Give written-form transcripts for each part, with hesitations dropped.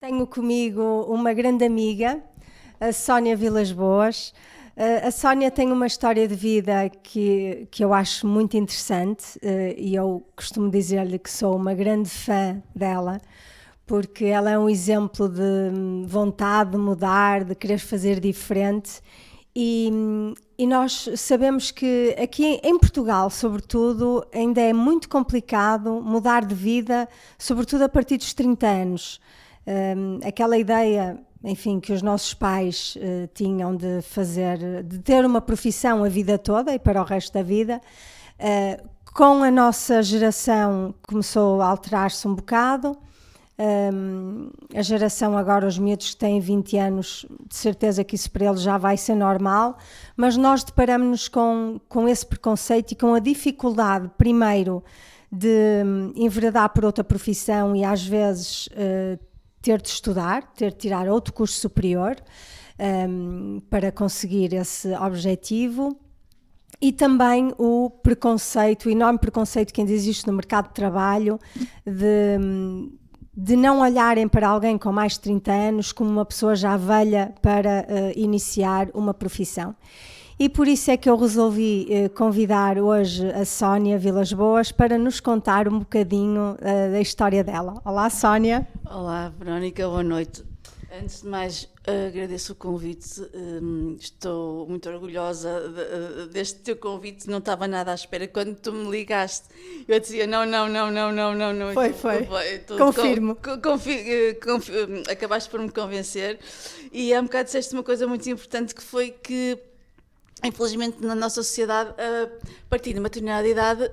Tenho comigo uma grande amiga, a Sónia Vilas Boas. A Sónia tem uma história de vida que eu acho muito interessante, e eu costumo dizer-lhe que sou uma grande fã dela, porque ela é um exemplo de vontade de mudar, de querer fazer diferente. E nós sabemos que aqui em Portugal, sobretudo, ainda é muito complicado mudar de vida, sobretudo a partir dos 30 anos. Aquela ideia, enfim, que os nossos pais tinham de ter uma profissão a vida toda e para o resto da vida, com a nossa geração começou a alterar-se um bocado. A geração agora, os miúdos que têm 20 anos, de certeza que isso para eles já vai ser normal, mas nós deparamos-nos com esse preconceito e com a dificuldade, primeiro, de enveredar por outra profissão e às vezes ter de estudar, ter de tirar outro curso superior para conseguir esse objetivo. E também o preconceito, o enorme preconceito que ainda existe no mercado de trabalho de não olharem para alguém com mais de 30 anos como uma pessoa já velha para iniciar uma profissão. E por isso é que eu resolvi convidar hoje a Sónia Vilas Boas para nos contar um bocadinho da história dela. Olá, Sónia. Olá, Verónica, boa noite. Antes de mais, agradeço o convite, estou muito orgulhosa deste teu convite, não estava nada à espera. Quando tu me ligaste, eu dizia não. Foi. Confirmo. Acabaste por me convencer e há um bocado disseste uma coisa muito importante que foi que, infelizmente, na nossa sociedade, a partir de uma determinada idade,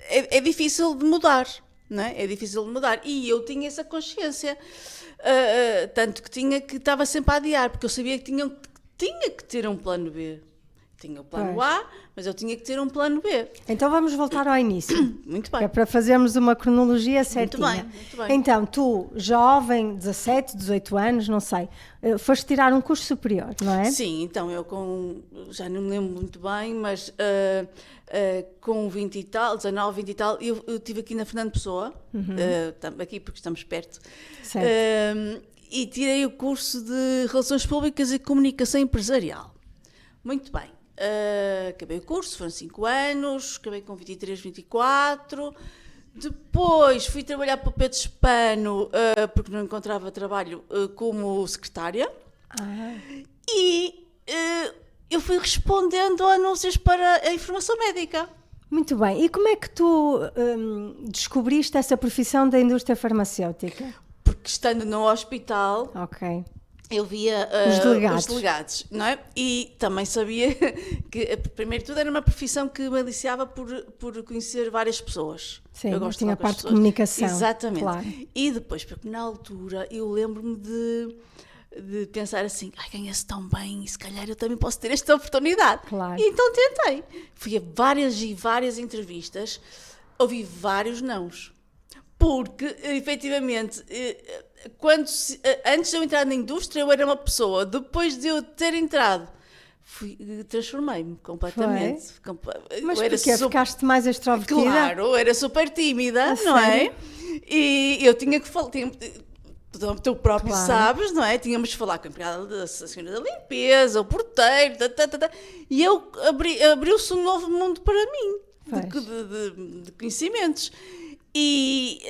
é difícil de mudar, não é? É difícil de mudar e eu tinha essa consciência. Tanto que estava sempre a adiar, porque eu sabia que tinha que ter um plano B. Tinha o plano A, mas eu tinha que ter um plano B. Então vamos voltar ao início. Muito bem. É para fazermos uma cronologia certinha. Muito bem. Então, tu, jovem, 17, 18 anos, não sei, foste tirar um curso superior, não é? Sim, então eu já não me lembro muito bem, mas com 20 e tal, 19, 20 e tal, eu estive aqui na Fernando Pessoa, aqui porque estamos perto, e tirei o curso de Relações Públicas e Comunicação Empresarial. Muito bem. Acabei o curso, foram 5 anos, acabei com 23, 24. Depois fui trabalhar para o Pedro Spano, porque não encontrava trabalho como secretária. E eu fui respondendo a anúncios para a informação médica. Muito bem. E como é que tu descobriste essa profissão da indústria farmacêutica? Porque estando no hospital... Ok. Eu via os delegados, não é? E também sabia que, primeiro de tudo, era uma profissão que me aliciava por conhecer várias pessoas. Sim, eu gosto tinha a de falar com as parte de pessoas. comunicação. Exatamente. Claro. E depois, porque na altura, eu lembro-me de pensar assim, ganha-se tão bem, e se calhar eu também posso ter esta oportunidade. Claro. E então tentei. Fui a várias e várias entrevistas, ouvi vários nãos. Porque, efetivamente, antes de eu entrar na indústria, eu era uma pessoa. Depois de eu ter entrado, transformei-me completamente. Mas porquê? Ficaste mais extrovertida? Claro, eu era super tímida, não sério? é? E eu tinha que falar... Tu próprio sabes, não é? Tínhamos de falar com a empregada da senhora da limpeza, o porteiro, e abriu-se um novo mundo para mim, de conhecimentos. E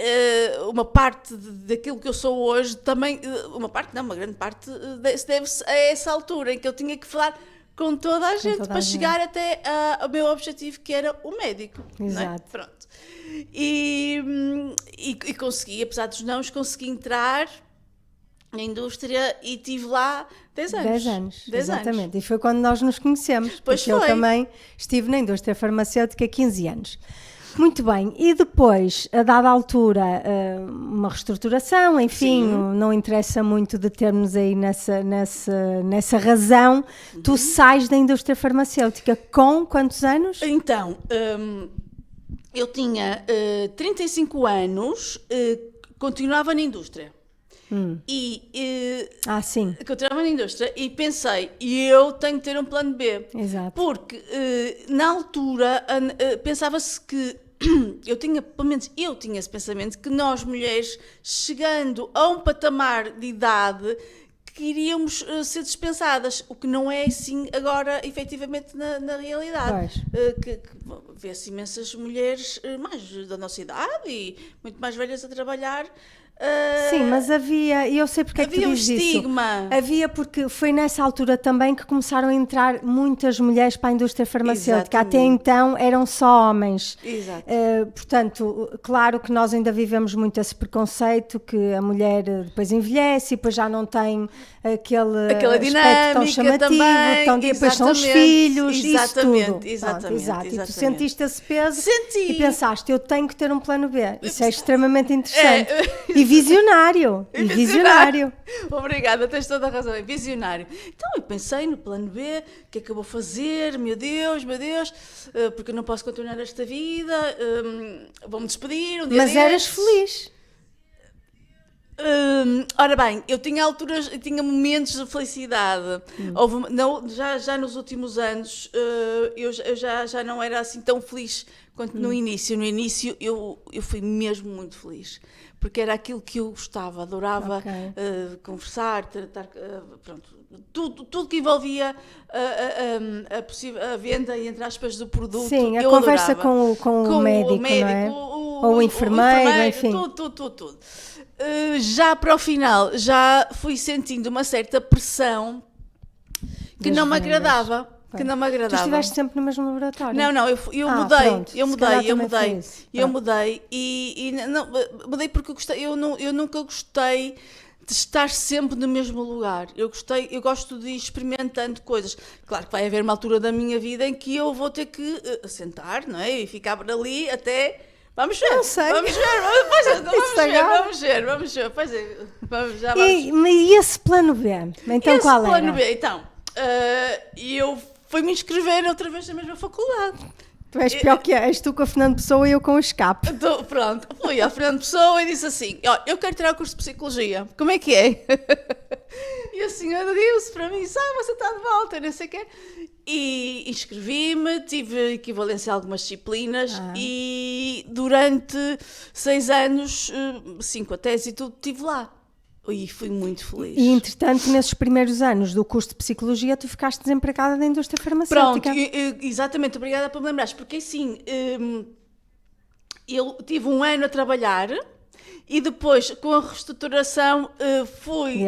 uma parte daquilo que eu sou hoje também, uma grande parte deve-se a essa altura em que eu tinha que falar com toda a gente para chegar até ao meu objetivo, que era o médico. Exato. Não é? Pronto. E consegui, apesar dos nãos, consegui entrar na indústria e estive lá 10 anos. 10 anos, exatamente. E foi quando nós nos conhecemos. Pois porque eu também estive na indústria farmacêutica há 15 anos. Muito bem, e depois, a dada altura, uma reestruturação, enfim, não interessa muito determos aí nessa razão, tu sais da indústria farmacêutica com quantos anos? Então, eu tinha 35 anos, continuava na indústria. Sim. Continuava na indústria e pensei, eu tenho que ter um plano B. Exato. Porque na altura pensava-se que pelo menos eu tinha esse pensamento, que nós mulheres, chegando a um patamar de idade, que iríamos ser dispensadas, o que não é assim agora, efetivamente, na realidade. Vê-se imensas mulheres mais da nossa idade e muito mais velhas a trabalhar. Sim, mas havia, e eu sei porque é que tu dizes isso. Estigma. Havia, porque foi nessa altura também que começaram a entrar muitas mulheres para a indústria farmacêutica. Exatamente. Até então eram só homens. Exato. Portanto, claro que nós ainda vivemos muito esse preconceito, que a mulher depois envelhece e depois já não tem aquela aspecto tão chamativo, também, depois são os filhos, isso tudo. Exatamente. E tu sentiste esse peso. Senti. E pensaste, eu tenho que ter um plano B. Isso é extremamente interessante. E visionário. Obrigada, tens toda a razão, é visionário. Então eu pensei no plano B, o que é que eu vou fazer, meu Deus, porque eu não posso continuar esta vida, vou-me despedir um dia Mas destes. eras feliz. Ora bem, eu tinha alturas, tinha momentos de felicidade. Já nos últimos anos eu já não era assim tão feliz quanto no início. No início eu fui mesmo muito feliz, porque era aquilo que eu gostava, adorava conversar, tratar, pronto, tudo que envolvia a venda, entre aspas, do produto. Sim, a eu conversa adorava. com o médico, não é? Ou o enfermeiro, enfim. Tudo. Já para o final, já fui sentindo uma certa pressão que não me agradava. Tu estiveste sempre no mesmo laboratório? Não, eu mudei e não, mudei porque eu nunca gostei de estar sempre no mesmo lugar. Eu gosto de ir experimentando coisas. Claro que vai haver uma altura da minha vida em que eu vou ter que assentar, não é? E ficar por ali até... Vamos ver. Não sei. Vamos ver. Pois é, já vamos. E esse plano B? Então esse qual plano era? B, então, eu fui-me inscrever outra vez na mesma faculdade. Tu és pior que és tu com a Fernando Pessoa e eu com o escape. Então, pronto, fui à Fernando Pessoa e disse assim, eu quero tirar o curso de Psicologia, como é que é? E a senhora disse para mim, você está de volta, não sei o quê. E inscrevi-me, tive equivalência a algumas disciplinas e durante 6 anos, 5 a tese e tudo, estive lá. E fui muito feliz. E, entretanto, nesses primeiros anos do curso de Psicologia, tu ficaste desempregada da indústria farmacêutica. Pronto, exatamente, obrigada por me lembrares, porque assim, eu tive 1 ano a trabalhar e depois, com a reestruturação, fui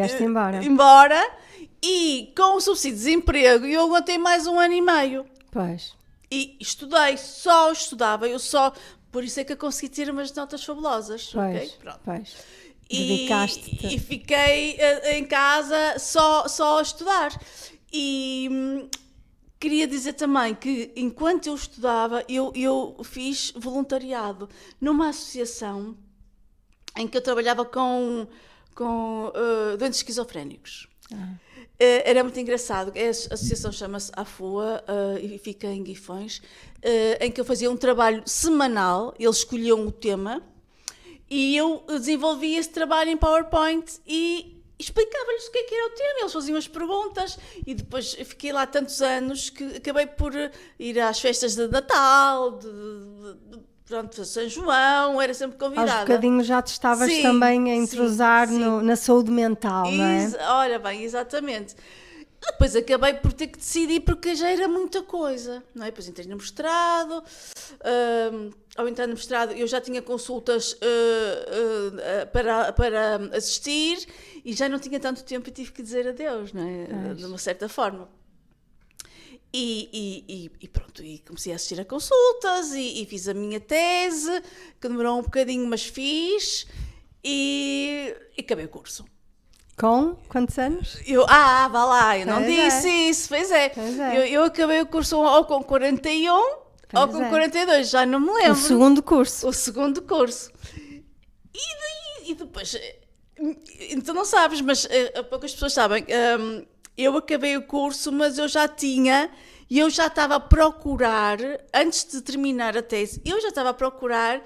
embora e com o subsídio de desemprego eu aguentei mais 1 ano e meio. Pois. E só estudava, por isso é que eu consegui ter umas notas fabulosas. Pois, okay? Pronto. Pois. Dedicaste-te. E fiquei em casa só a estudar. E queria dizer também que, enquanto eu estudava, eu fiz voluntariado numa associação em que eu trabalhava com doentes esquizofrénicos. Era muito engraçado. A associação chama-se AFUA e fica em Guifões, em que eu fazia um trabalho semanal. Eles escolhiam o tema e eu desenvolvia esse trabalho em PowerPoint e explicava-lhes o que era o tema. Eles faziam as perguntas e depois fiquei lá tantos anos que acabei por ir às festas de Natal, pronto, São João, era sempre convidada. Aos bocadinhos já te estavas também a entrosar na saúde mental, não é? Olha bem, exatamente. Depois acabei por ter que decidir porque já era muita coisa, não é? Depois entrei no mestrado, ao entrar no mestrado eu já tinha consultas para assistir e já não tinha tanto tempo e tive que dizer adeus, não é? De uma certa forma. E pronto, e comecei a assistir a consultas e fiz a minha tese, que demorou um bocadinho, mas fiz, e acabei o curso. Com quantos anos? Vá lá, eu não disse isso, pois é. Eu acabei o curso ou com 41 ou com 42, já não me lembro. O segundo curso. E depois, então não sabes, mas poucas pessoas sabem, eu acabei o curso, mas eu já estava a procurar, antes de terminar a tese, eu já estava a procurar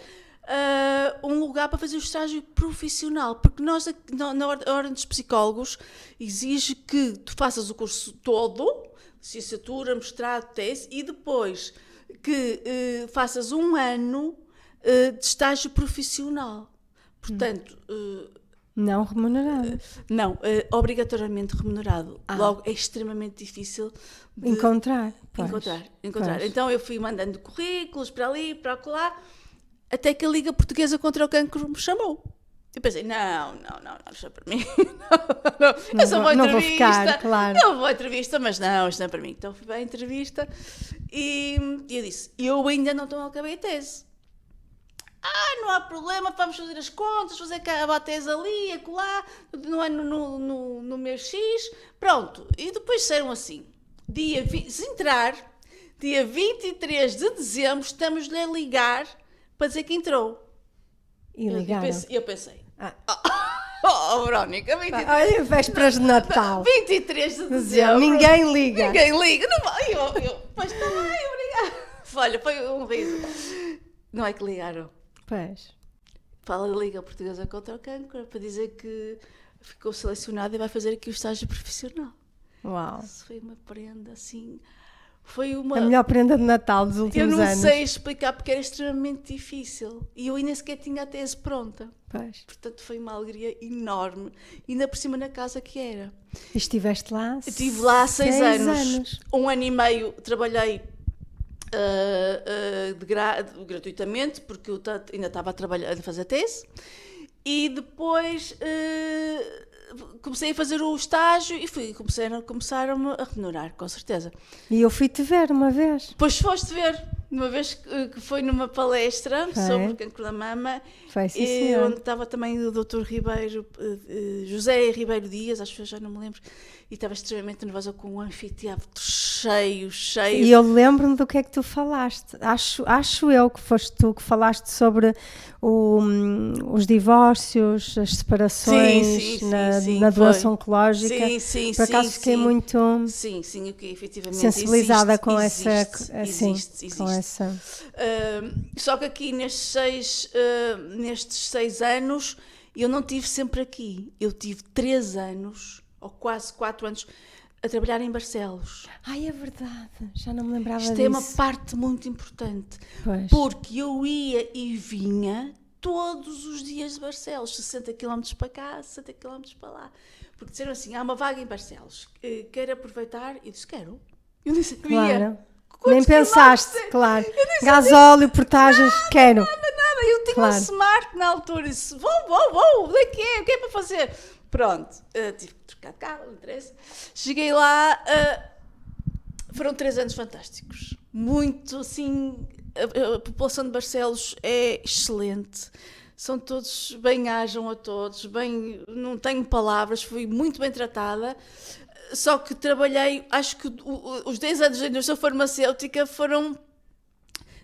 um lugar para fazer o estágio profissional, porque nós, na Ordem dos Psicólogos, exige que tu faças o curso todo, licenciatura, mestrado, tese, e depois que faças 1 ano de estágio profissional. Portanto... não remunerado. Não, obrigatoriamente remunerado. Logo, é extremamente difícil de encontrar. Pois. Então eu fui mandando currículos para ali, para acolá, até que a Liga Portuguesa contra o Cancro me chamou. Eu pensei, não, isto é para mim. Não, eu só vou à entrevista. Não vou ficar, claro. Eu vou à entrevista, mas não, isto não é para mim. Então fui à entrevista e eu disse, eu ainda não acabei a tese. Não há problema, vamos fazer as contas, fazer a tese ali, acolá, no mês X, pronto. E depois disseram assim, se entrar, dia 23 de dezembro, estamos-lhe a ligar para dizer que entrou. E ligaram? Eu pensei, Verónica, olha, vésperas de Natal. 23 de dezembro. Ninguém liga. Não vai, pois está bem, obrigada. Olha, foi um riso. Não é que ligaram. Pois. Fala da Liga Portuguesa contra o Cancro para dizer que ficou selecionada e vai fazer aqui o estágio profissional. Uau. Isso foi uma prenda assim. Foi uma... A melhor prenda de Natal dos últimos anos. Eu não sei explicar porque era extremamente difícil. E eu ainda sequer tinha a tese pronta. Pois. Portanto, foi uma alegria enorme. Ainda por cima na casa que era. E estiveste lá? Estive lá há 6 anos. 1 ano e meio trabalhei gratuitamente, porque eu ainda estava a trabalhar, a fazer a tese, e depois comecei a fazer o estágio e começaram-me a remunerar, com certeza. E eu fui-te ver uma vez. Pois foste ver, uma vez que foi numa palestra sobre o cancro da mama, onde estava também o Dr. Ribeiro, José Ribeiro Dias, acho que eu já não me lembro, e estava extremamente nervosa com um anfiteatro cheio. E eu lembro-me do que é que tu falaste. Acho eu que foste tu que falaste sobre os divórcios, as separações na doença oncológica. Por acaso fiquei muito efetivamente sensibilizada com essa. Existe. Com essa. Só que aqui nestes 6 anos eu não tive sempre aqui. Eu tive 3 anos, ou quase 4 anos, a trabalhar em Barcelos. Ai, é verdade, já não me lembrava disso. Isto é uma parte muito importante, porque eu ia e vinha todos os dias de Barcelos, 60 km para cá, 60 km para lá, porque disseram assim, há uma vaga em Barcelos, quer aproveitar? Eu disse, quero. Eu disse, claro. Nem pensaste, claro. Gasóleo, portagens, quero. Nada, eu tinha um Smart na altura, disse, vou, daqui o que é para fazer? Pronto, tive que trocar de carro, não interessa. Cheguei lá, foram 3 anos fantásticos. Muito, assim, a população de Barcelos é excelente. São todos, bem-ajam a todos, não tenho palavras, fui muito bem tratada. Só que trabalhei, acho que os 10 anos de indústria farmacêutica foram,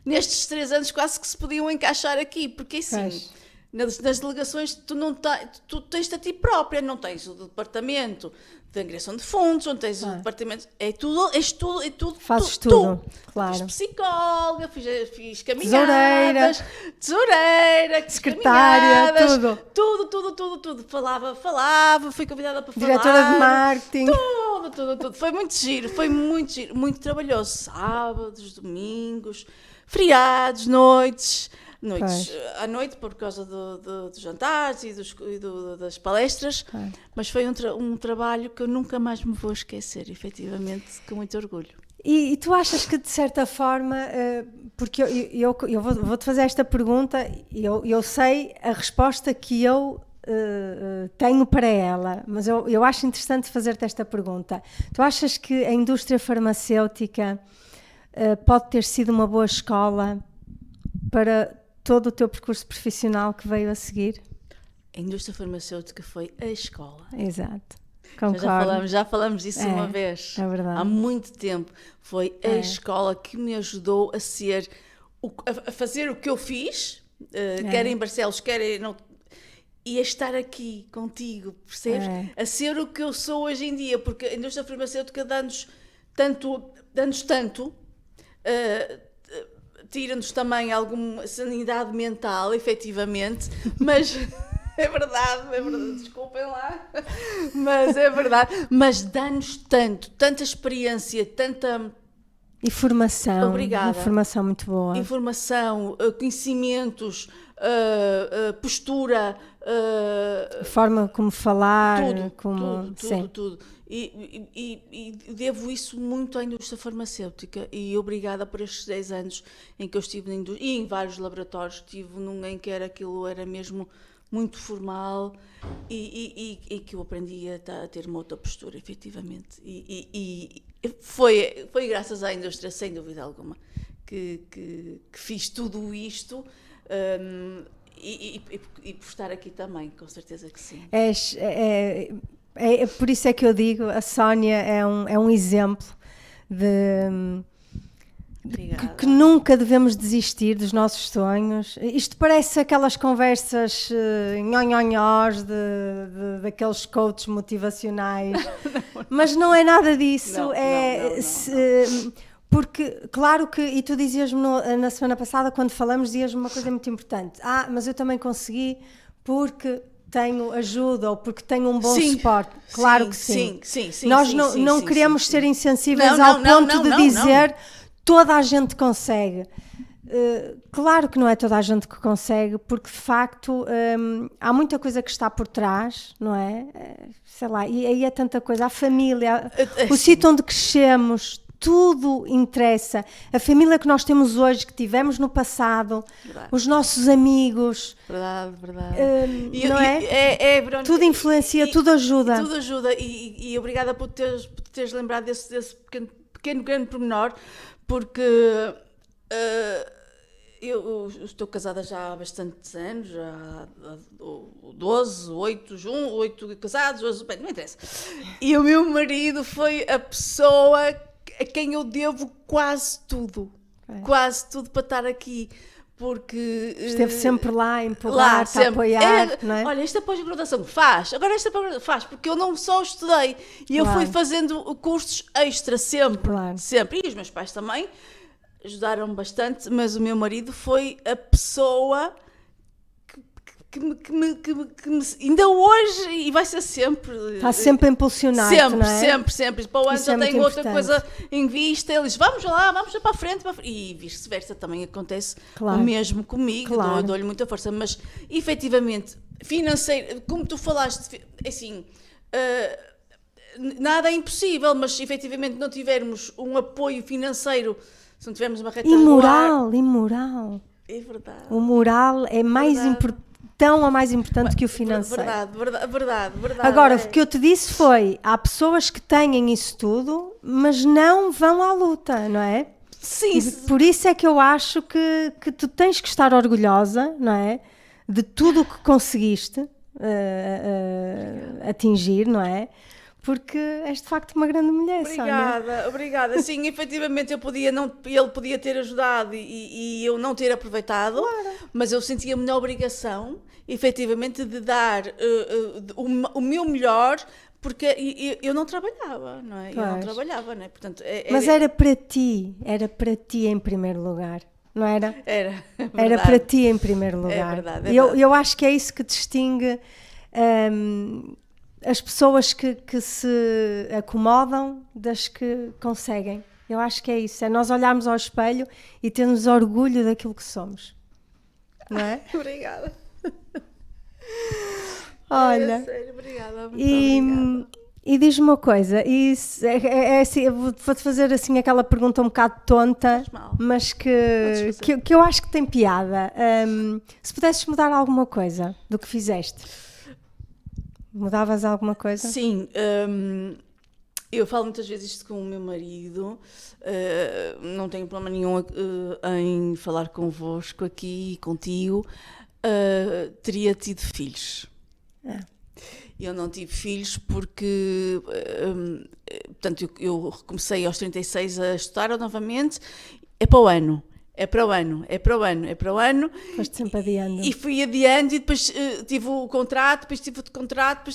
nestes 3 anos, quase que se podiam encaixar aqui, porque assim... Nas delegações tu tens a ti própria, não tens o departamento de angriação de fundos, não tens o departamento, é tudo. Fazes tudo, claro. Fiz psicóloga, fiz caminhadas, tesoureira, secretária, tudo. Falava, fui convidada para falar. Diretora de marketing. Tudo. Foi muito giro, muito trabalhoso. Sábados, domingos, feriados, noites à noite por causa dos jantares e das palestras, mas foi um trabalho que eu nunca mais me vou esquecer, efetivamente, com muito orgulho. E tu achas que, de certa forma, porque eu vou-te fazer esta pergunta, eu sei a resposta que eu tenho para ela, mas eu acho interessante fazer-te esta pergunta. Tu achas que a indústria farmacêutica pode ter sido uma boa escola para todo o teu percurso profissional que veio a seguir? A indústria farmacêutica foi a escola. Exato. Concordo. Já falamos disso uma vez. É verdade. Há muito tempo. Foi a escola que me ajudou a fazer o que eu fiz, quer em Barcelos, quer e a estar aqui contigo, percebes? A ser o que eu sou hoje em dia, porque a indústria farmacêutica dá-nos tanto, tira-nos também alguma sanidade mental, efetivamente, mas é verdade, desculpem lá, mas é verdade, mas dá-nos tanta experiência, E formação. Obrigada. Informação muito boa. Informação, conhecimentos, postura, A forma como falar, tudo. E devo isso muito à indústria farmacêutica, e obrigada por estes 10 anos em que eu estive na indústria, e em vários laboratórios, estive num em que aquilo era mesmo muito formal, e que eu aprendi a ter uma outra postura, efetivamente. E foi graças à indústria, sem dúvida alguma, que fiz tudo isto. E por estar aqui também, com certeza que sim. Por isso é que eu digo, a Sónia é um exemplo que nunca devemos desistir dos nossos sonhos. Isto parece aquelas conversas nhonhonhós daqueles coaches motivacionais, mas não é nada disso. Não. Porque, claro que, e tu dizias-me na semana passada, quando falamos, dizias-me uma coisa muito importante. Mas eu também consegui porque tenho ajuda ou porque tenho um bom suporte. Claro que sim. Nós não queremos ser insensíveis ao ponto de dizer toda a gente consegue. Claro que não é toda a gente que consegue, porque de facto há muita coisa que está por trás, não é? Sei lá, e aí é tanta coisa. A família, o sítio onde crescemos, tudo interessa. A família que nós temos hoje, que tivemos no passado, verdade. Os nossos amigos. Verdade. Não é? Tudo influencia, tudo ajuda. Tudo ajuda. E obrigada por teres lembrado desse pequeno grande pormenor, porque eu estou casada já há bastantes anos, já há 8 casados, bem, não interessa. E o meu marido foi a pessoa a quem eu devo quase tudo para estar aqui, porque esteve sempre lá a empurrar-te, a apoiar, não é? Olha, esta pós-graduação agora esta pós-graduação porque eu não só estudei, e eu fui fazendo cursos extra sempre, e os meus pais também ajudaram bastante, mas o meu marido foi a pessoa que me ainda hoje, e vai ser sempre... Está sempre a impulsionar-te, não é? Sempre. Para o ano já tenho outra coisa em vista. Ele diz, vamos lá para a frente. E vice-versa também acontece o mesmo comigo. Dou-lhe muita força. Mas, efetivamente, financeiro, como tu falaste, assim... nada é impossível, mas, efetivamente, não tivermos um apoio financeiro, se não tivermos uma retaguarda... Imoral. É verdade. O moral é mais importante. Tão ou mais importante que o financeiro. Verdade. Agora, o que eu te disse foi, há pessoas que têm isso tudo, mas não vão à luta, não é? Sim. E por isso é que eu acho que tu tens que estar orgulhosa, não é? De tudo o que conseguiste atingir, não é? Porque és de facto uma grande mulher, Sónia. Obrigada. Sim, efetivamente ele podia ter ajudado e eu não ter aproveitado, mas eu sentia a minha obrigação, efetivamente, de dar o meu melhor, porque eu não trabalhava, não é? Eu não trabalhava, não é? Portanto, mas era para ti em primeiro lugar. Não era? Era para ti em primeiro lugar. É verdade. Eu acho que é isso que distingue as pessoas que se acomodam das que conseguem. Eu acho que é isso. É nós olharmos ao espelho e termos orgulho daquilo que somos. Não é? Obrigada. Olha. Sério, obrigada. Obrigada. E diz-me uma coisa, assim, vou-te fazer assim aquela pergunta um bocado tonta, mas que eu acho que tem piada. Se pudesses mudar alguma coisa do que fizeste, mudavas alguma coisa? Sim, eu falo muitas vezes isto com o meu marido, não tenho problema nenhum em falar convosco aqui, contigo, teria tido filhos. Eu não tive filhos porque, portanto, eu recomecei aos 36 a estudar novamente, é para o ano. Foste sempre adiando. E fui adiando, e depois tive o contrato, depois tive outro contrato,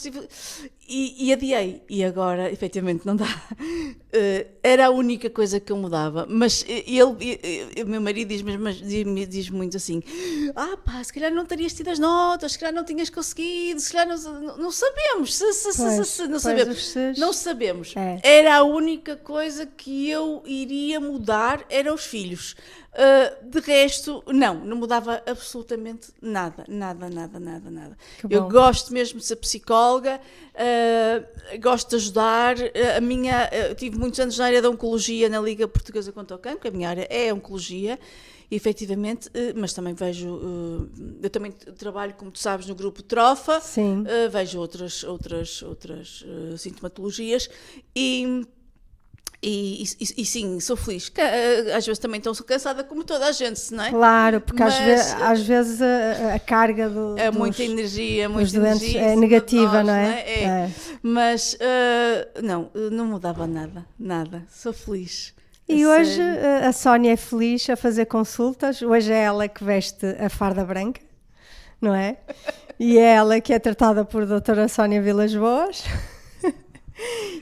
E adiei, e agora, efetivamente, não dá. Era a única coisa que eu mudava. Mas meu marido diz muito assim: pá, se calhar não terias tido as notas, se calhar não tinhas conseguido, se calhar não sabemos. Não sabemos. Não sabemos. Era a única coisa que eu iria mudar, eram os filhos. De resto, não mudava absolutamente nada. Eu gosto mesmo de ser psicóloga, gosto de ajudar. Eu tive muitos anos na área da oncologia na Liga Portuguesa contra o Cancro, a minha área é a oncologia, efetivamente, mas também vejo, eu também trabalho, como tu sabes, no grupo TROFA, vejo outras sintomatologias e sim, sou feliz. Às vezes também estou cansada como toda a gente, não é? Claro, porque às vezes a carga é muita energia, muita energia é negativa, não é? Mas não mudava nada. Sou feliz. E hoje a Sónia é feliz a fazer consultas. Hoje é ela que veste a farda branca, não é? E é ela que é tratada por doutora Sónia Vilas Boas.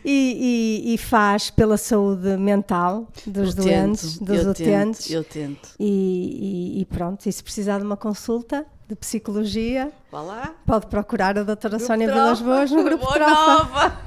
E faz pela saúde mental dos doentes, dos utentes. Eu tento. E pronto, e se precisar de uma consulta de psicologia, pode procurar a doutora Sónia Vilas Boas no grupo TROFA.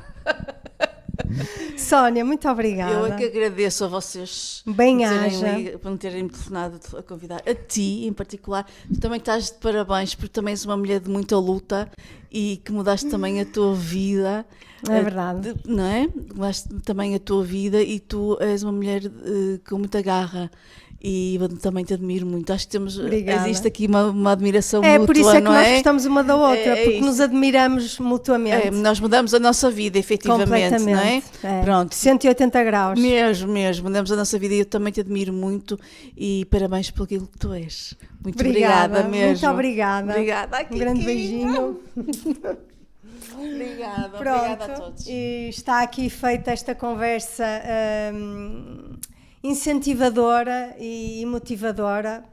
Sónia, muito obrigada. Eu é que agradeço a vocês por me terem telefonado a convidar, a ti em particular. Tu também estás de parabéns, porque também és uma mulher de muita luta e que mudaste também a tua vida. É verdade. Não é? Mudaste também a tua vida e tu és uma mulher com muita garra. E eu também te admiro muito. Acho que existe aqui uma admiração mútua. Por isso é que nós gostamos uma da outra, porque nos admiramos mutuamente. Nós mudamos a nossa vida, efetivamente, não é? Pronto. 180 graus. Mesmo, mudamos a nossa vida e eu também te admiro muito e parabéns por aquilo que tu és. Muito obrigada mesmo. Muito obrigada. Obrigada. Um grande beijinho. Obrigada a todos. E está aqui feita esta conversa incentivadora e motivadora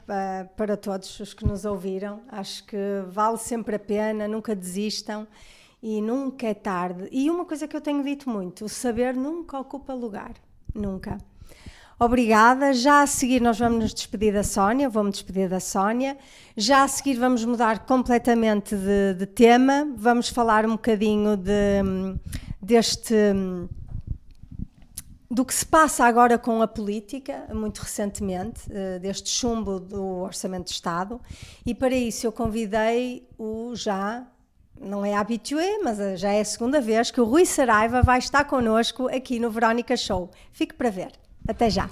para todos os que nos ouviram. Acho que vale sempre a pena, nunca desistam e nunca é tarde. E uma coisa que eu tenho dito muito: o saber nunca ocupa lugar, nunca. Obrigada. Já a seguir nós vamos nos despedir da Sónia, vou-me despedir da Sónia. Já a seguir vamos mudar completamente de tema, vamos falar um bocadinho do que se passa agora com a política, muito recentemente, deste chumbo do Orçamento de Estado, e para isso eu convidei não é habitué, mas já é a segunda vez que o Rui Saraiva vai estar connosco aqui no Verónica Show. Fique para ver. Até já.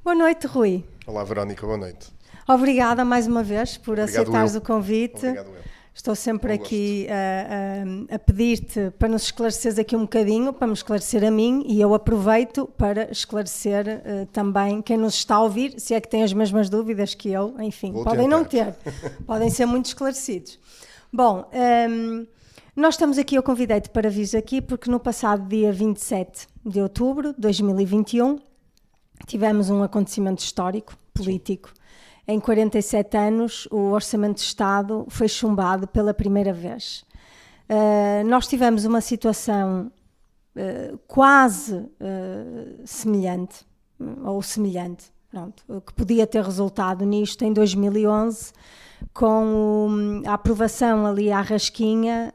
Boa noite, Rui. Olá, Verónica, boa noite. Obrigada mais uma vez por aceitares o convite. Obrigado, eu. Estou sempre aqui a pedir-te para nos esclareceres aqui um bocadinho, para me esclarecer a mim, e eu aproveito para esclarecer também quem nos está a ouvir, se é que tem as mesmas dúvidas que eu, enfim, podem não ter, podem ser muito esclarecidos. Bom, nós estamos aqui, eu convidei-te para vir aqui porque no passado dia 27 de outubro de 2021 tivemos um acontecimento histórico, político. Sim. Em 47 anos, o Orçamento de Estado foi chumbado pela primeira vez. Nós tivemos uma situação quase semelhante, pronto, que podia ter resultado nisto em 2011, com a aprovação ali à rasquinha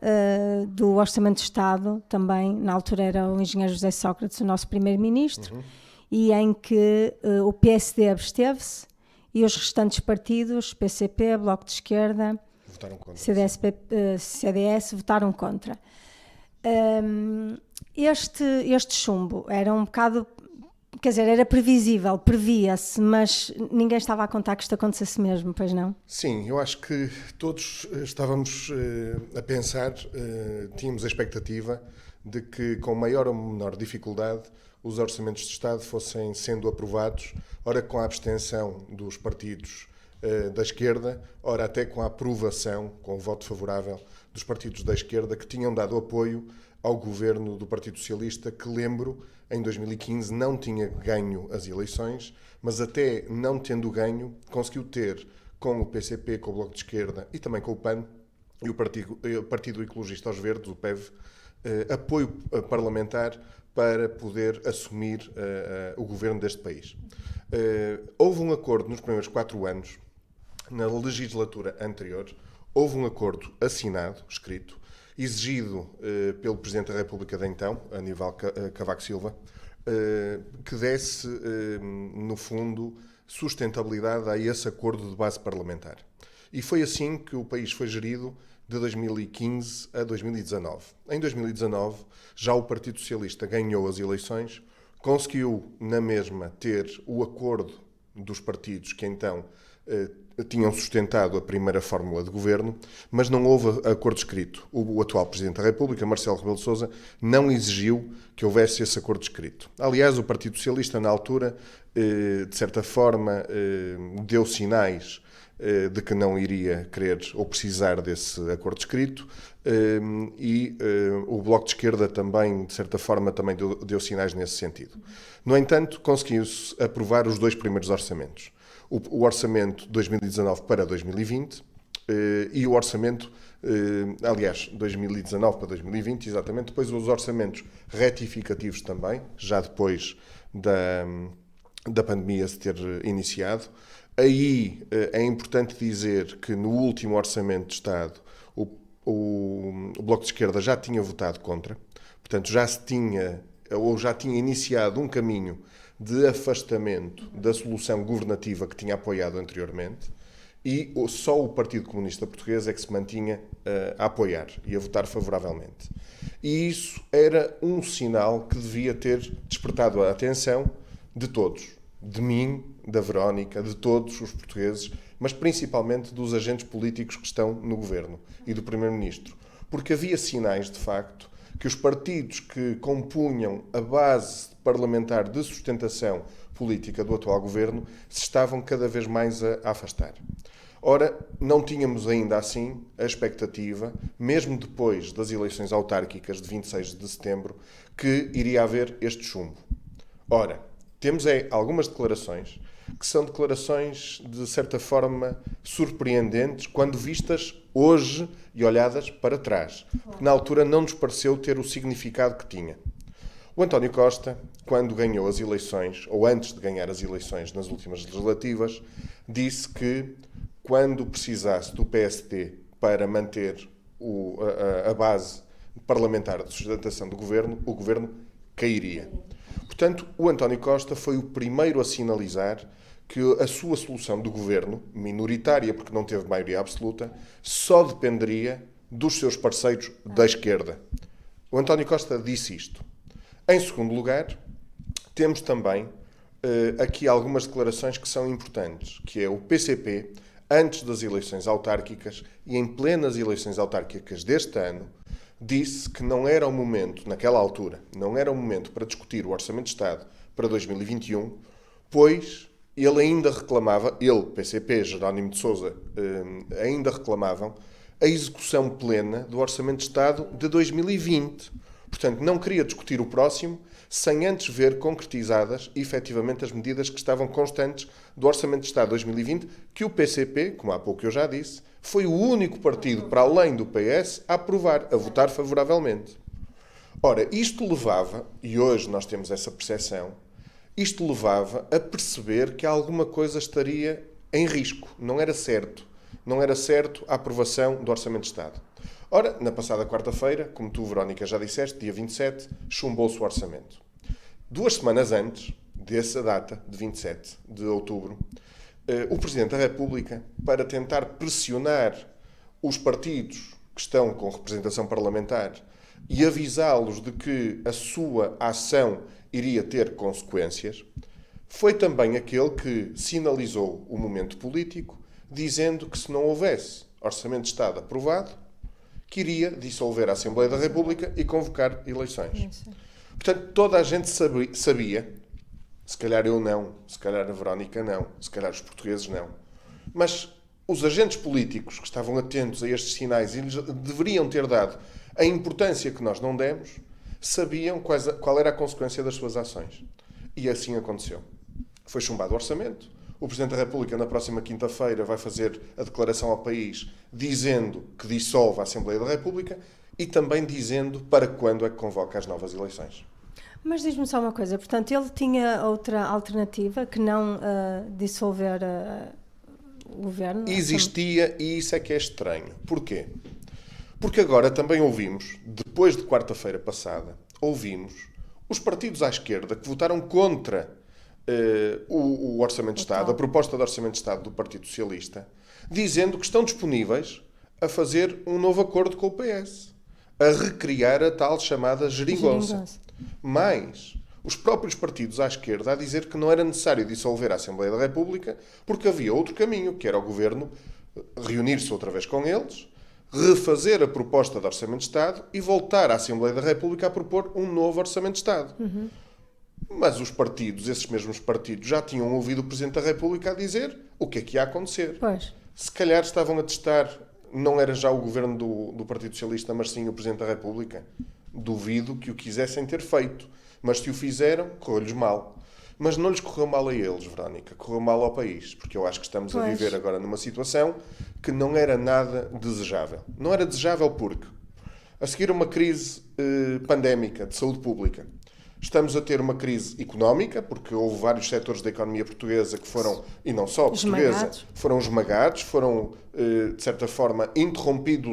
do Orçamento de Estado, também, na altura era o engenheiro José Sócrates, o nosso primeiro-ministro, e em que o PSD absteve-se, e os restantes partidos, PCP, Bloco de Esquerda, votaram contra, CDS, votaram contra. Este chumbo era um bocado, quer dizer, era previsível, previa-se, mas ninguém estava a contar que isto acontecesse mesmo, pois não? Sim, eu acho que todos estávamos a pensar, tínhamos a expectativa de que com maior ou menor dificuldade os orçamentos de Estado fossem sendo aprovados, ora com a abstenção dos partidos da esquerda, ora até com a aprovação, com o voto favorável dos partidos da esquerda que tinham dado apoio ao governo do Partido Socialista, que lembro, em 2015 não tinha ganho as eleições, mas até não tendo ganho, conseguiu ter com o PCP, com o Bloco de Esquerda e também com o PAN e o Partido Ecologista aos Verdes, o PEV, apoio parlamentar para poder assumir o governo deste país. Houve um acordo nos primeiros 4 anos, na legislatura anterior, houve um acordo assinado, escrito, exigido pelo Presidente da República de então, Aníbal Cavaco Silva, que desse, no fundo, sustentabilidade a esse acordo de base parlamentar. E foi assim que o país foi gerido de 2015 a 2019. Em 2019, já o Partido Socialista ganhou as eleições, conseguiu, na mesma, ter o acordo dos partidos que então tinham sustentado a primeira fórmula de governo, mas não houve acordo escrito. O atual Presidente da República, Marcelo Rebelo de Sousa, não exigiu que houvesse esse acordo escrito. Aliás, o Partido Socialista, na altura, de certa forma, deu sinais de que não iria querer ou precisar desse acordo escrito, e o Bloco de Esquerda também, de certa forma, também deu sinais nesse sentido. No entanto, conseguiu-se aprovar os 2 primeiros orçamentos. O orçamento de 2019 para 2020 e o orçamento, aliás, 2019 para 2020, exatamente, depois os orçamentos retificativos também, já depois da pandemia se ter iniciado. Aí é importante dizer que no último Orçamento de Estado o Bloco de Esquerda já tinha votado contra, portanto já tinha iniciado um caminho de afastamento da solução governativa que tinha apoiado anteriormente, e só o Partido Comunista Português é que se mantinha a apoiar e a votar favoravelmente. E isso era um sinal que devia ter despertado a atenção de todos, de mim, da Verónica, de todos os portugueses, mas principalmente dos agentes políticos que estão no governo e do Primeiro-Ministro. Porque havia sinais, de facto, que os partidos que compunham a base parlamentar de sustentação política do atual governo se estavam cada vez mais a afastar. Ora, não tínhamos ainda assim a expectativa, mesmo depois das eleições autárquicas de 26 de setembro, que iria haver este chumbo. Ora, temos algumas declarações que são declarações, de certa forma, surpreendentes quando vistas hoje e olhadas para trás, porque na altura não nos pareceu ter o significado que tinha. O António Costa, quando ganhou as eleições, ou antes de ganhar as eleições nas últimas legislativas, disse que, quando precisasse do PSD para manter a base parlamentar de sustentação do governo, o governo cairia. Portanto, o António Costa foi o primeiro a sinalizar que a sua solução do governo, minoritária porque não teve maioria absoluta, só dependeria dos seus parceiros da esquerda. O António Costa disse isto. Em segundo lugar, temos também aqui algumas declarações que são importantes, que é o PCP, antes das eleições autárquicas e em plenas eleições autárquicas deste ano, disse que não era o momento, naquela altura, não era o momento para discutir o Orçamento de Estado para 2021, pois ele ainda reclamava, ele, PCP, Jerónimo de Sousa, ainda reclamavam a execução plena do Orçamento de Estado de 2020. Portanto, não queria discutir o próximo sem antes ver concretizadas, efetivamente, as medidas que estavam constantes do Orçamento de Estado de 2020, que o PCP, como há pouco eu já disse, foi o único partido, para além do PS, a aprovar, a votar favoravelmente. Ora, isto levava, e hoje nós temos essa percepção, isto levava a perceber que alguma coisa estaria em risco. Não era certo. Não era certo a aprovação do Orçamento de Estado. Ora, na passada quarta-feira, como tu, Verónica, já disseste, dia 27, chumbou-se o orçamento. 2 semanas antes dessa data, de 27 de outubro, o Presidente da República, para tentar pressionar os partidos que estão com representação parlamentar e avisá-los de que a sua ação iria ter consequências, foi também aquele que sinalizou o momento político, dizendo que se não houvesse Orçamento de Estado aprovado, que iria dissolver a Assembleia da República e convocar eleições. Portanto, toda a gente sabia, se calhar eu não, se calhar a Verónica não, se calhar os portugueses não, mas os agentes políticos que estavam atentos a estes sinais e lhes deveriam ter dado a importância que nós não demos, sabiam qual era a consequência das suas ações. E assim aconteceu. Foi chumbado o orçamento. O Presidente da República, na próxima quinta-feira, vai fazer a declaração ao país dizendo que dissolve a Assembleia da República e também dizendo para quando é que convoca as novas eleições. Mas diz-me só uma coisa, portanto, ele tinha outra alternativa que não dissolver o governo? Existia, e isso é que é estranho. Porquê? Porque agora também ouvimos, depois de quarta-feira passada, ouvimos os partidos à esquerda que votaram contra o Orçamento de Estado, a proposta de Orçamento de Estado do Partido Socialista, dizendo que estão disponíveis a fazer um novo acordo com o PS, a recriar a tal chamada geringonça. Mas os próprios partidos à esquerda a dizer que não era necessário dissolver a Assembleia da República porque havia outro caminho, que era o Governo reunir-se outra vez com eles, refazer a proposta de Orçamento de Estado e voltar à Assembleia da República a propor um novo Orçamento de Estado. Mas os partidos, esses mesmos partidos, já tinham ouvido o Presidente da República a dizer o que é que ia acontecer. Pois. Se calhar estavam a testar, não era já o governo do Partido Socialista, mas sim o Presidente da República. Duvido que o quisessem ter feito. Mas se o fizeram, correu-lhes mal. Mas não lhes correu mal a eles, Verónica. Correu mal ao país. Porque eu acho que estamos a viver agora numa situação que não era nada desejável. Não era desejável porque, a seguir a uma crise pandémica de saúde pública, estamos a ter uma crise económica, porque houve vários setores da economia portuguesa que foram, e não só portuguesa, foram esmagados, foram, de certa forma, interrompido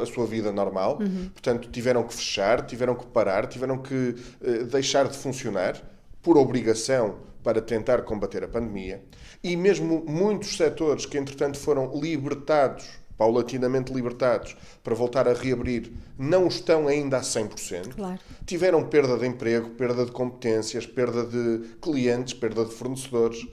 a sua vida normal. Portanto, tiveram que fechar, tiveram que parar, tiveram que deixar de funcionar por obrigação para tentar combater a pandemia. E mesmo muitos setores que, entretanto, foram libertados, paulatinamente libertados, para voltar a reabrir, não estão ainda a 100%. Claro. Tiveram perda de emprego, perda de competências, perda de clientes, perda de fornecedores.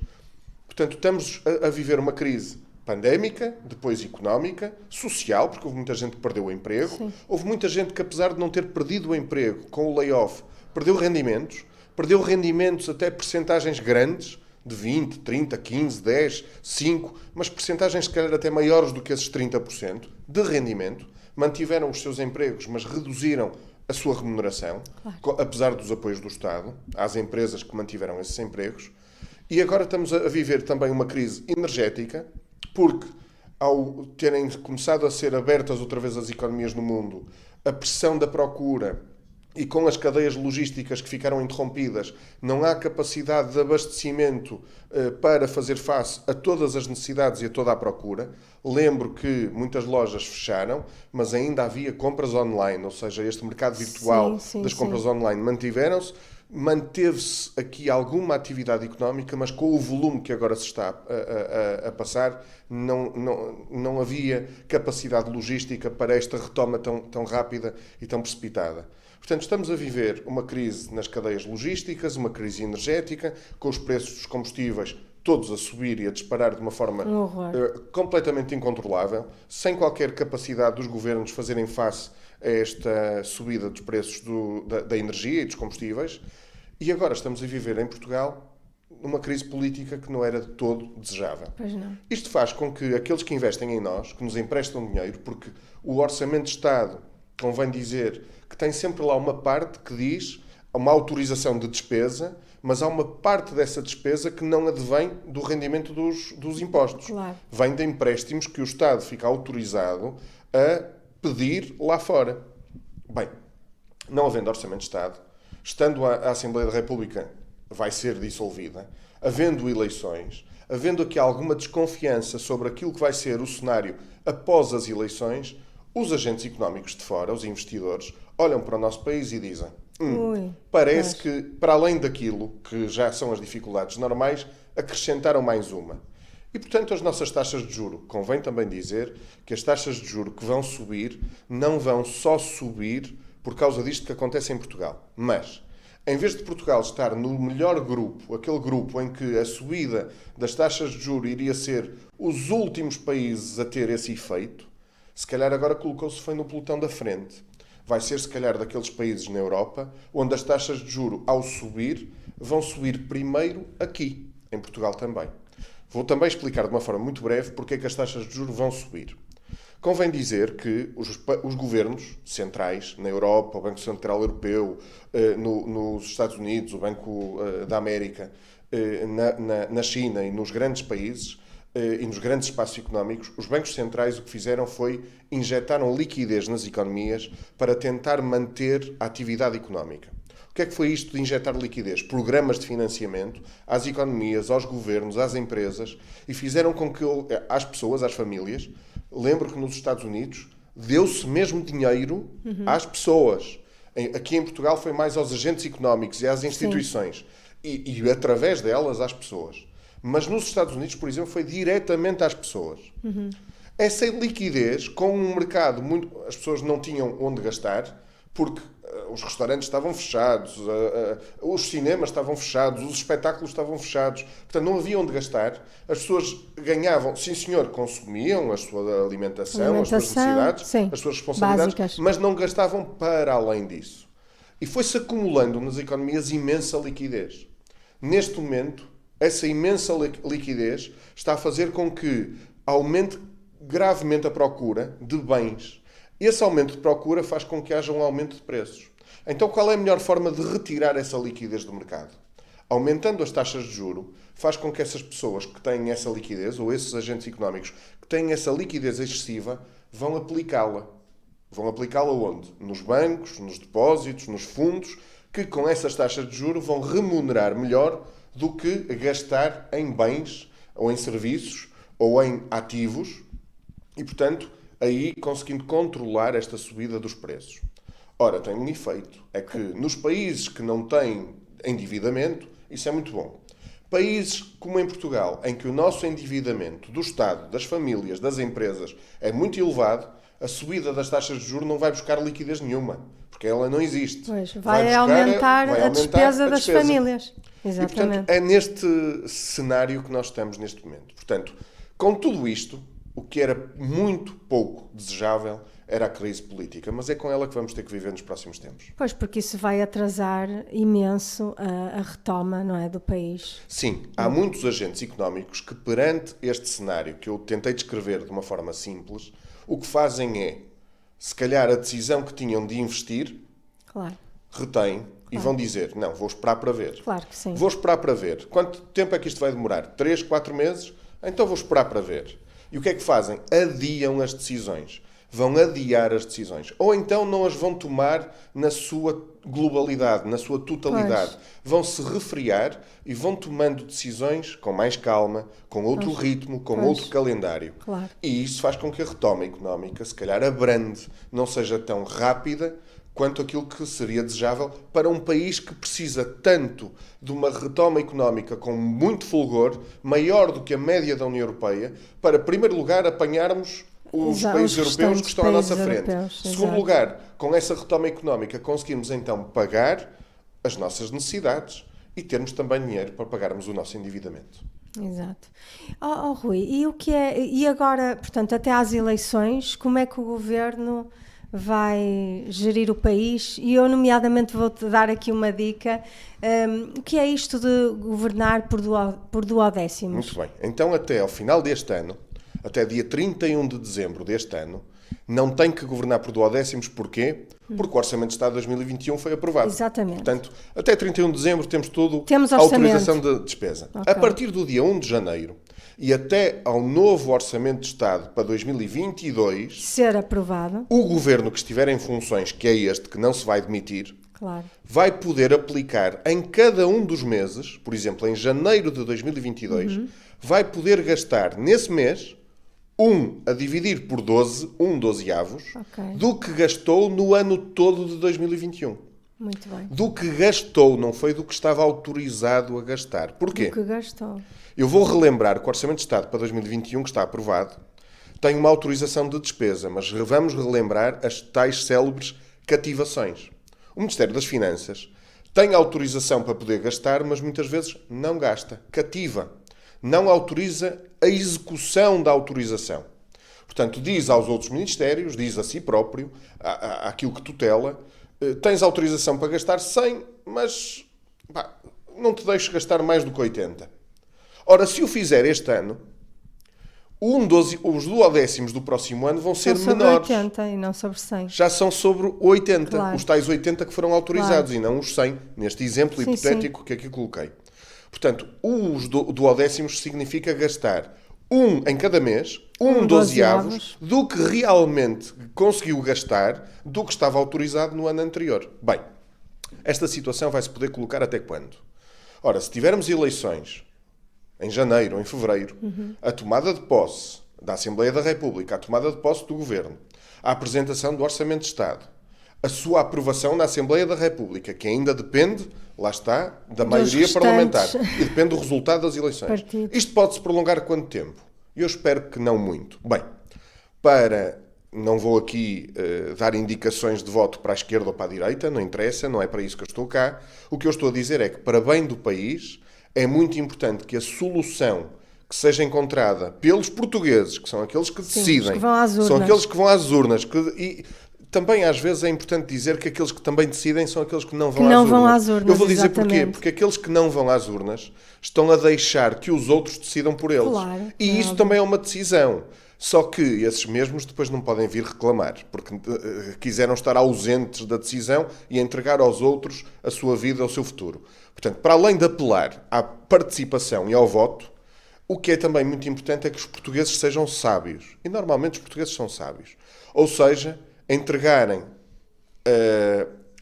Portanto, estamos a viver uma crise pandémica, depois económica, social, porque houve muita gente que perdeu o emprego. Sim. Houve muita gente que, apesar de não ter perdido o emprego com o layoff, perdeu rendimentos até percentagens grandes, de 20, 30, 15, 10, 5, mas percentagens se calhar até maiores do que esses 30% de rendimento, mantiveram os seus empregos, mas reduziram a sua remuneração, apesar dos apoios do Estado, às empresas que mantiveram esses empregos. E agora estamos a viver também uma crise energética, porque ao terem começado a ser abertas outra vez as economias no mundo, a pressão da procura e com as cadeias logísticas que ficaram interrompidas, não há capacidade de abastecimento para fazer face a todas as necessidades e a toda a procura. Lembro que muitas lojas fecharam, mas ainda havia compras online, ou seja, este mercado virtual das compras online mantiveram-se. Manteve-se aqui alguma atividade económica, mas com o volume que agora se está a passar, não havia capacidade logística para esta retoma tão rápida e tão precipitada. Portanto, estamos a viver uma crise nas cadeias logísticas, uma crise energética, com os preços dos combustíveis todos a subir e a disparar de uma forma completamente incontrolável, sem qualquer capacidade dos governos fazerem face a esta subida dos preços da energia e dos combustíveis. E agora estamos a viver em Portugal numa crise política que não era de todo desejável. Pois não. Isto faz com que aqueles que investem em nós, que nos emprestam dinheiro, porque o Orçamento de Estado, convém dizer, que tem sempre lá uma parte que diz uma autorização de despesa, mas há uma parte dessa despesa que não advém do rendimento dos impostos. Claro. Vem de empréstimos que o Estado fica autorizado a pedir lá fora. Bem, não havendo Orçamento de Estado, estando a Assembleia da República vai ser dissolvida, havendo eleições, havendo aqui alguma desconfiança sobre aquilo que vai ser o cenário após as eleições, os agentes económicos de fora, os investidores, olham para o nosso país e dizem parece que, para além daquilo que já são as dificuldades normais, acrescentaram mais uma. E, portanto, as nossas taxas de juro, convém também dizer que as taxas de juro que vão subir não vão só subir por causa disto que acontece em Portugal, mas em vez de Portugal estar no melhor grupo, aquele grupo em que a subida das taxas de juros iria ser os últimos países a ter esse efeito, se calhar agora colocou-se foi no pelotão da frente. Vai ser, se calhar, daqueles países na Europa onde as taxas de juros, ao subir, vão subir primeiro aqui, em Portugal também. Vou também explicar de uma forma muito breve porque é que as taxas de juros vão subir. Convém dizer que os governos centrais, na Europa, o Banco Central Europeu, nos Estados Unidos, o Banco da América, na China e nos grandes países e nos grandes espaços económicos, os bancos centrais o que fizeram foi injetaram liquidez nas economias para tentar manter a atividade económica. O que é que foi isto de injetar liquidez? Programas de financiamento às economias, aos governos, às empresas e fizeram com que às pessoas, às famílias. Lembro que nos Estados Unidos deu-se mesmo dinheiro às pessoas. Aqui em Portugal foi mais aos agentes económicos e às instituições. E através delas às pessoas. Mas nos Estados Unidos, por exemplo, foi diretamente às pessoas. Essa liquidez, com um mercado muito... As pessoas não tinham onde gastar, porque os restaurantes estavam fechados, os cinemas estavam fechados, os espetáculos estavam fechados. Portanto, não havia onde gastar. As pessoas ganhavam, sim senhor, consumiam a sua alimentação, as suas necessidades, sim, as suas responsabilidades, básicas, mas não gastavam para além disso. E foi-se acumulando nas economias imensa liquidez. Neste momento, essa imensa liquidez está a fazer com que aumente gravemente a procura de bens. Esse aumento de procura faz com que haja um aumento de preços. Então, qual é a melhor forma de retirar essa liquidez do mercado? Aumentando as taxas de juro, faz com que essas pessoas que têm essa liquidez, ou esses agentes económicos que têm essa liquidez excessiva, vão aplicá-la. Vão aplicá-la onde? Nos bancos, nos depósitos, nos fundos, que com essas taxas de juro vão remunerar melhor do que gastar em bens, ou em serviços, ou em ativos, e, portanto, aí conseguindo controlar esta subida dos preços. Ora, tem um efeito, é que nos países que não têm endividamento, isso é muito bom. Países como em Portugal, em que o nosso endividamento do Estado, das famílias, das empresas é muito elevado, a subida das taxas de juros não vai buscar liquidez nenhuma, porque ela não existe. Pois, vai aumentar a despesa das famílias. Exatamente. E, portanto, é neste cenário que nós estamos neste momento. Portanto, com tudo isto, o que era muito pouco desejável era a crise política, mas é com ela que vamos ter que viver nos próximos tempos. Pois, porque isso vai atrasar imenso a retoma, não é, do país. Sim, há muitos agentes económicos que perante este cenário que eu tentei descrever de uma forma simples, o que fazem é, se calhar a decisão que tinham de investir, claro, retêm e vão dizer, não, vou esperar para ver. Claro que sim. Vou esperar para ver. Quanto tempo é que isto vai demorar? 3, 4 meses? Então vou esperar para ver. E o que é que fazem? Adiam as decisões. Vão adiar as decisões. Ou então não as vão tomar na sua globalidade, na sua totalidade. Pois. Vão se refriar e vão tomando decisões com mais calma, com outro ritmo, com outro calendário. Claro. E isso faz com que a retoma económica, se calhar, abrande, não seja tão rápida quanto aquilo que seria desejável para um país que precisa tanto de uma retoma económica com muito fulgor, maior do que a média da União Europeia, para, em primeiro lugar, apanharmos os países europeus que estão à nossa frente. Segundo lugar, com essa retoma económica, conseguimos então pagar as nossas necessidades e termos também dinheiro para pagarmos o nosso endividamento. Exato. Rui, e agora, portanto, até às eleições, como é que o Governo vai gerir o país? E eu, nomeadamente, vou-te dar aqui uma dica. O que é isto de governar por duodécimos? Muito bem. Então, até ao final deste ano, até dia 31 de dezembro deste ano, não tem que governar por duodécimos. Porquê? Porque o Orçamento de Estado de 2021 foi aprovado. Exatamente. Portanto, até 31 de dezembro temos Temos a orçamento. autorização de despesa. Okay. A partir do dia 1 de janeiro e até ao novo Orçamento de Estado para 2022... ser aprovado. O Governo que estiver em funções, que é este, que não se vai demitir, claro, vai poder aplicar em cada um dos meses, por exemplo, em janeiro de 2022, vai poder gastar nesse mês a dividir por 12, 12avos, okay, do que gastou no ano todo de 2021. Muito bem. Do que gastou, não foi do que estava autorizado a gastar. Porquê? Do que gastou. Eu vou relembrar que o Orçamento de Estado para 2021, que está aprovado, tem uma autorização de despesa, mas vamos relembrar as tais célebres cativações. O Ministério das Finanças tem autorização para poder gastar, mas muitas vezes não gasta. Cativa. Não autoriza a execução da autorização. Portanto, diz aos outros ministérios, diz a si próprio, àquilo que tutela, tens autorização para gastar 100, mas não te deixo gastar mais do que 80. Ora, se o fizer este ano, os duodécimos do próximo ano vão ser menores. Sobre 80 e não sobre 100. Já são sobre 80. Claro. Os tais 80 que foram autorizados, claro, e não os 100, neste exemplo hipotético que aqui coloquei. Portanto, os duodécimos significa gastar em cada mês, 12avos, do que realmente conseguiu gastar, do que estava autorizado no ano anterior. Bem, esta situação vai-se poder colocar até quando? Ora, se tivermos eleições em janeiro ou em fevereiro, a tomada de posse da Assembleia da República, a tomada de posse do Governo, a apresentação do Orçamento de Estado, a sua aprovação na Assembleia da República, que ainda depende, lá está, da maioria parlamentar, e depende do resultado das eleições. Isto pode-se prolongar quanto tempo? Eu espero que não muito. Bem, não vou aqui dar indicações de voto para a esquerda ou para a direita, não interessa, não é para isso que eu estou cá. O que eu estou a dizer é que, para bem do país, é muito importante que a solução que seja encontrada pelos portugueses, que são aqueles que decidem, que vão às urnas, são aqueles que vão às urnas, e também às vezes é importante dizer que aqueles que também decidem são aqueles que não vão às urnas. Eu vou dizer porquê. Porque aqueles que não vão às urnas estão a deixar que os outros decidam por eles. Claro, e isso também é uma decisão. Só que esses mesmos depois não podem vir reclamar, porque quiseram estar ausentes da decisão e entregar aos outros a sua vida, o seu futuro. Portanto, para além de apelar à participação e ao voto, o que é também muito importante é que os portugueses sejam sábios. E normalmente os portugueses são sábios. Ou seja, entregarem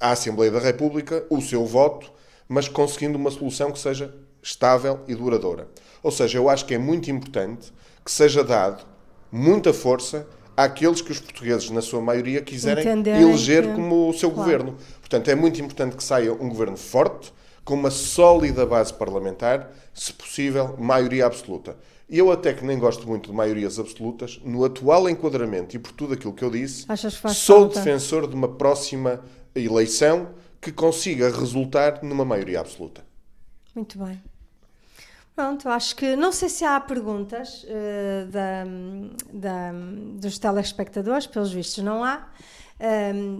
à Assembleia da República o seu voto, mas conseguindo uma solução que seja estável e duradoura. Ou seja, eu acho que é muito importante que seja dado muita força àqueles que os portugueses, na sua maioria, quiserem eleger como o seu governo. Portanto, é muito importante que saia um governo forte, com uma sólida base parlamentar, se possível, maioria absoluta. E eu até que nem gosto muito de maiorias absolutas, no atual enquadramento e por tudo aquilo que eu disse, sou defensor de uma próxima eleição que consiga resultar numa maioria absoluta. Muito bem. Pronto, acho que, não sei se há perguntas dos telespectadores, pelos vistos não há.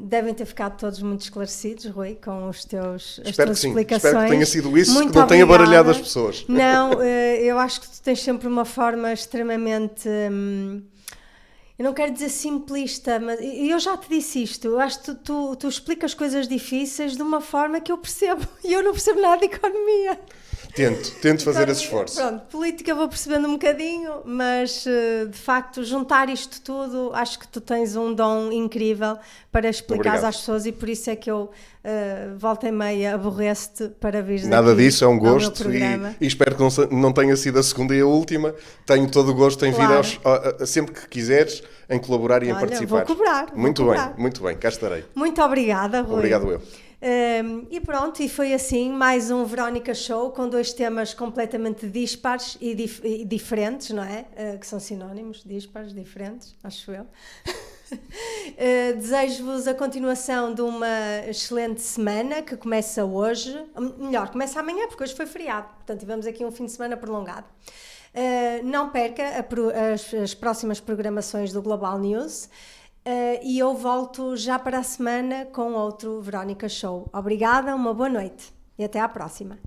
Devem ter ficado todos muito esclarecidos, Rui, com as tuas explicações. Espero que tenha sido isso, muito que não obrigada. tenha baralhado as pessoas. Não, eu acho que tu tens sempre uma forma extremamente... eu não quero dizer simplista, mas eu já te disse isto. Eu acho que tu explicas coisas difíceis de uma forma que eu percebo. E eu não percebo nada de economia. Tento fazer esse esforço. Pronto, política vou percebendo um bocadinho, mas de facto juntar isto tudo, acho que tu tens um dom incrível para explicar às pessoas, e por isso é que eu volta e meia aborreço-te para vir daqui. Nada disso, é um gosto, e espero que não tenha sido a segunda e a última. Tenho todo o gosto em vir sempre que quiseres, em colaborar e em participar. Vou cobrar. Muito bem, cá estarei. Muito obrigada, Rui. Obrigado eu. E pronto, e foi assim, mais um Verónica Show com dois temas completamente dispares e diferentes, não é? Que são sinónimos, dispares, diferentes, acho eu. Desejo-vos a continuação de uma excelente semana que começa hoje, melhor, começa amanhã porque hoje foi feriado, portanto tivemos aqui um fim de semana prolongado. Não perca as próximas programações do Global News e eu volto já para a semana com outro Verónica Show. Obrigada, uma boa noite e até à próxima.